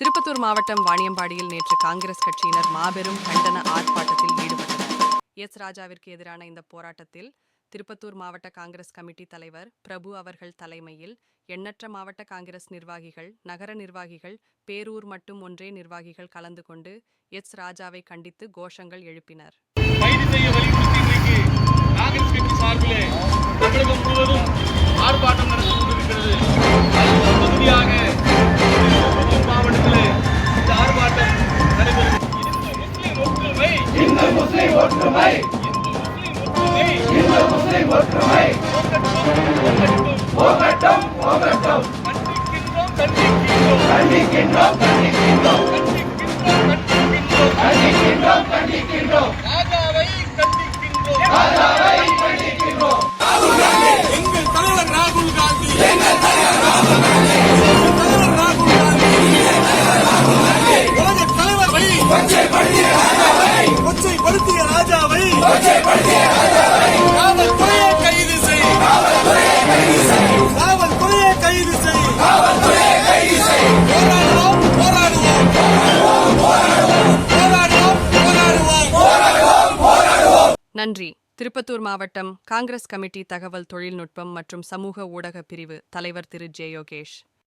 திருப்பத்தூர் மாவட்டம் வாணியம்பாடியில் நேற்று காங்கிரஸ் கட்சியினர் மாபெரும் கண்டன ஆர்ப்பாட்டத்தில் ஈடுபட்டனர். எஸ் ராஜாவிற்கு எதிரான இந்த போராட்டத்தில் திருப்பத்தூர் மாவட்ட காங்கிரஸ் கமிட்டி தலைவர் பிரபு அவர்கள் தலைமையில் எண்ணற்ற மாவட்ட காங்கிரஸ் நிர்வாகிகள், நகர நிர்வாகிகள், பேரூர் மற்றும் ஒன்றே நிர்வாகிகள் கலந்து கொண்டு எஸ் ராஜாவை கண்டித்து கோஷங்கள் எழுப்பினர். ஆர்ப்பாட்டம் நடந்து கொண்டிருக்கிறது. நன்றி. திருப்பத்தூர் மாவட்டம் காங்கிரஸ் கமிட்டி தகவல் தொழில்நுட்பம் மற்றும் சமூக ஊடக பிரிவு தலைவர் திரு ஜே யோகேஷ்.